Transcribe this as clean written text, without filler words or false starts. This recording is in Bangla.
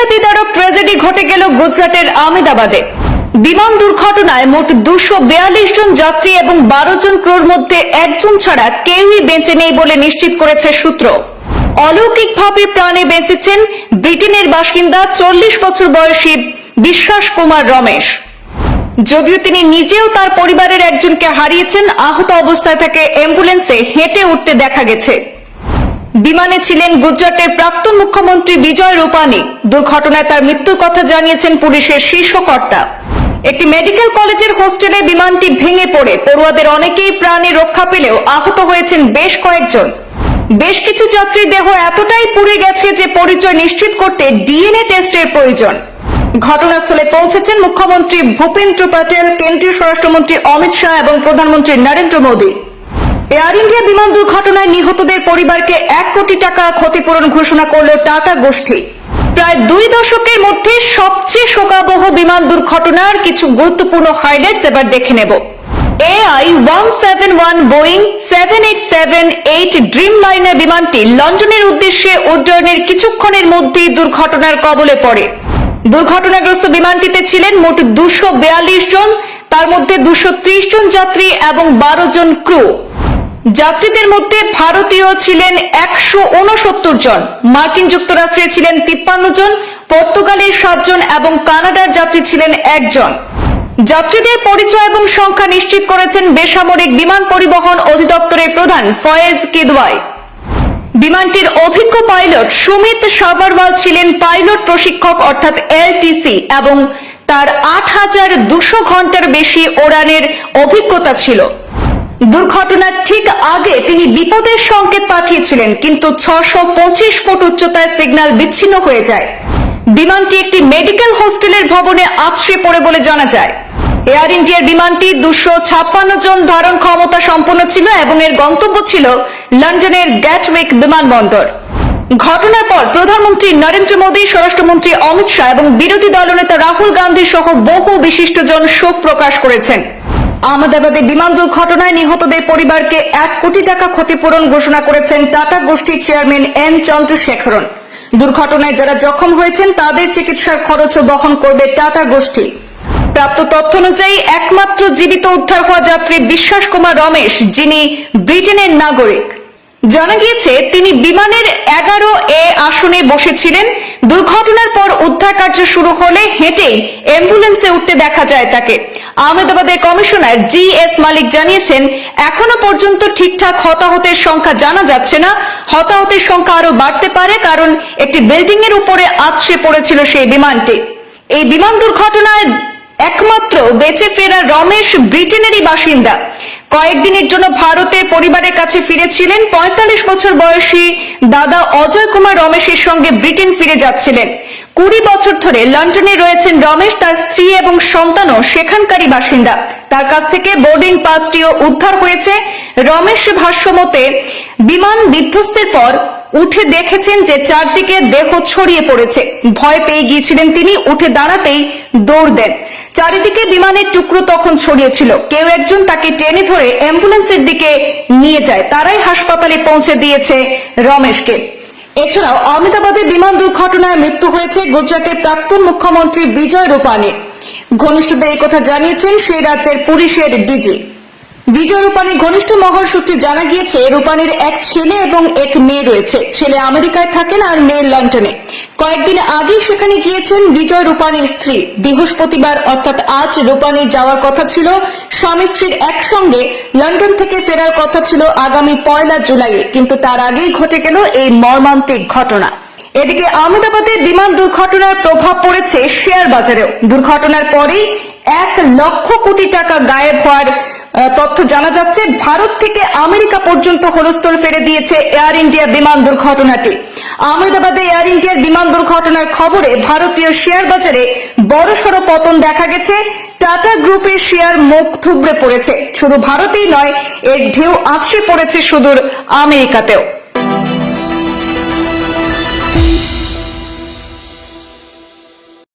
হৃদয় বিদারক ট্র্যাজেডি ঘটে গেল গুজরাটের আহমেদাবাদে। বিমান দুর্ঘটনায় মোট 242 জন যাত্রী এবং 12 জন ক্রুর মধ্যে একজন ছাড়া কেউই বেঁচে নেই বলে নিশ্চিত করেছে সূত্র। অলৌকিকভাবে প্রাণে বেঁচেছেন ব্রিটেনের বাসিন্দা 40 বছর বয়সী বিশ্বাস কুমার রমেশ। যদিও তিনি নিজেও তার পরিবারের একজনকে হারিয়েছেন, আহত অবস্থায় তাকে অ্যাম্বুলেন্সে হেঁটে উঠতে দেখা গেছে। বিমানে ছিলেন গুজরাটের প্রাক্তন মুখ্যমন্ত্রী বিজয় রূপানী। দুর্ঘটনায় তার মৃত্যুর কথা জানিয়েছেন পুলিশের শীর্ষ কর্তা। একটি মেডিকেল কলেজের হোস্টেলে বিমানটি ভেঙে পড়ে পড়ুয়াদের অনেকেই প্রাণে রক্ষা পেলেও আহত হয়েছেন বেশ কয়েকজন। বেশ কিছু যাত্রীর দেহ এতটাই পুড়ে গেছে যে পরিচয় নিশ্চিত করতে ডিএনএ টেস্টের প্রয়োজন। ঘটনাস্থলে পৌঁছেছেন মুখ্যমন্ত্রী ভূপেন্দ্র প্যাটেল, কেন্দ্রীয় স্বরাষ্ট্রমন্ত্রী অমিত শাহ এবং প্রধানমন্ত্রী নরেন্দ্র মোদী। এয়ার ইন্ডিয়া বিমান দুর্ঘটনায় নিহতদের পরিবারকে 1 কোটি টাকা ক্ষতিপূরণ ঘোষণা করল টাটা গোষ্ঠী। প্রায় 2 দশকের মধ্যে সবচেয়ে শোকাবহ বিমান দুর্ঘটনার কিছু গুরুত্বপূর্ণ হাইলাইটস এবার দেখে নেব। AI-171 বোয়িং 7878 ড্রিমলাইনার বিমানটি লন্ডনের উদ্দেশ্যে উড্ডয়নের কিছুক্ষণের মধ্যেই দুর্ঘটনার কবলে পড়ে। দুর্ঘটনাগ্রস্ত বিমানটিতে ছিলেন মোট 242 জন, তার মধ্যে 230 জন যাত্রী এবং 12 জন ক্রু। যাত্রীদের মধ্যে ভারতীয় ছিলেন 169 জন, মার্কিন যুক্তরাষ্ট্রে ছিলেন 53 জন, পর্তুগালের 7 জন এবং কানাডার যাত্রী ছিলেন 1 জন। যাত্রীদের পরিচয় এবং সংখ্যা নিশ্চিত করেছেন বেসামরিক বিমান পরিবহন অধিদপ্তরের প্রধান ফয়েজ কিদওয়াই। বিমানটির অভিজ্ঞ পাইলট সুমিত সাবরওয়াল ছিলেন পাইলট প্রশিক্ষক অর্থাৎ এলটিসি এবং তার 8200 ঘন্টার বেশি ওড়ানের অভিজ্ঞতা ছিল। দুর্ঘটনার ঠিক আগে তিনি বিপদের সংকেত পাঠিয়েছিলেন, কিন্তু 625 ফুট উচ্চতায় সিগন্যাল বিচ্ছিন্ন হয়ে যায়। বিমানটি একটি মেডিকেল হোস্টেলের ভবনে আছড়ে পড়ে বলে জানা যায়। এয়ার ইন্ডিয়ার বিমানটি 256 জন ধারণ ক্ষমতা সম্পন্ন ছিল এবং এর গন্তব্য ছিল লন্ডনের গ্যাটউইক বিমানবন্দর। ঘটনার পর প্রধানমন্ত্রী নরেন্দ্র মোদী, স্বরাষ্ট্রমন্ত্রী অমিত শাহ এবং বিরোধী দলনেতা রাহুল গান্ধী সহ বহু বিশিষ্টজন শোক প্রকাশ করেছেন। আহমেদাবাদে বিমান দুর্ঘটনায় নিহতদের পরিবারকে 1 কোটি টাকা ক্ষতিপূরণ ঘোষণা করেছেন টাটা গোষ্ঠীর চেয়ারম্যান এন চন্দ্রশেখরন। দুর্ঘটনায় যারা জখম হয়েছেন তাদের চিকিৎসার খরচও বহন করবে টাটা গোষ্ঠী। প্রাপ্ত তথ্য অনুযায়ী একমাত্র জীবিত উদ্ধার হওয়া যাত্রী বিশ্বাস কুমার রমেশ, যিনি ব্রিটেনের নাগরিক। জানা গিয়েছে তিনি বিমানের 11A আসনে বসেছিলেন। দুর্ঘটনার পর উদ্ধার কার্য শুরু হলে হেঁটেই অ্যাম্বুলেন্সে উঠতে দেখা যায় তাকে। আহমেদাবাদের কমিশনার GS মালিক জানিয়েছেন, এখনো পর্যন্ত ঠিকঠাক হতাহতের সংখ্যা জানা যাচ্ছে না। হতাহতের সংখ্যা আরো বাড়তে পারে, কারণ একটি বিল্ডিং এর উপরে আছড়ে পড়েছিল সেই বিমানটি। এই বিমান দুর্ঘটনায় একমাত্র বেঁচে ফেরা রমেশ ব্রিটেনেরই বাসিন্দা। কয়েকদিনের জন্য ভারতের পরিবারের কাছে ফিরেছিলেন। 45 বছর বয়সী দাদা অজয় কুমার রমেশের সঙ্গে ব্রিটেন ফিরে যাচ্ছিলেন। 20 বছর ধরে লন্ডনে রয়েছেন রমেশ। তার স্ত্রী এবং সন্তানও সেখানকারই বাসিন্দা। তার কাছ থেকে বোর্ডিং পাসটিও উদ্ধার হয়েছে। রমেশ ভাষ্যমতে, বিমান বিধ্বস্তের পর উঠে দেখেছেন যে চারদিকে দেহ ছড়িয়ে পড়েছে। ভয় পেয়ে গিয়েছিলেন তিনি। উঠে দাঁড়াতেই দৌড় দেন। চারিদিকে বিমানের টুকরো তখন ছড়িয়েছিল। কেউ একজন তাকে টেনে ধরে অ্যাম্বুলেন্সের দিকে নিয়ে যায়। তারাই হাসপাতালে পৌঁছে দিয়েছে রমেশকে। এছাড়াও আহমেদাবাদে বিমান দুর্ঘটনায় মৃত্যু হয়েছে গুজরাটের প্রাক্তন মুখ্যমন্ত্রী বিজয় রূপানী। ঘনিষ্ঠদের এই কথা জানিয়েছেন সেই রাজ্যের পুলিশের ডিজি। বিজয় রূপানী ঘনিষ্ঠ মহল সূত্রে জানা গিয়েছে, রূপানীর এক ছেলে এবং এক মেয়ে রয়েছে। ছেলে আমেরিকায় থাকেন আর মেয়ে লন্ডনে। কয়েকদিন আগেই সেখানে গিয়েছেন বিজয় রূপানীর স্ত্রী। বৃহস্পতিবার অর্থাৎ আজ রূপানীর যাওয়ার কথা ছিল। স্বামী স্ত্রীর একসঙ্গে লন্ডন থেকে ফেরার কথা ছিল আগামী 1 জুলাইয়ে, কিন্তু তার আগেই ঘটে গেল এই মর্মান্তিক ঘটনা। এদিকে আহমেদাবাদে বিমান দুর্ঘটনার প্রভাব পড়েছে শেয়ার বাজারেও। দুর্ঘটনার পরেই 1 লক্ষ কোটি টাকা গায়েব হওয়ার তথ্য জানা যাচ্ছে। ভারত থেকে আমেরিকা পর্যন্ত হুলস্থুল ফেলে দিয়েছে এয়ার ইন্ডিয়া বিমান দুর্ঘটনাটি। আহমেদাবাদে এয়ার ইন্ডিয়ার বিমান দুর্ঘটনার খবরে ভারতীয় শেয়ার বাজারে বড়সড় পতন দেখা গেছে। টাটা গ্রুপের শেয়ার মুখ থুবড়ে পড়েছে। শুধু ভারতেই নয়, এর ঢেউ আছড়ে পড়েছে সুদূর আমেরিকাতেও।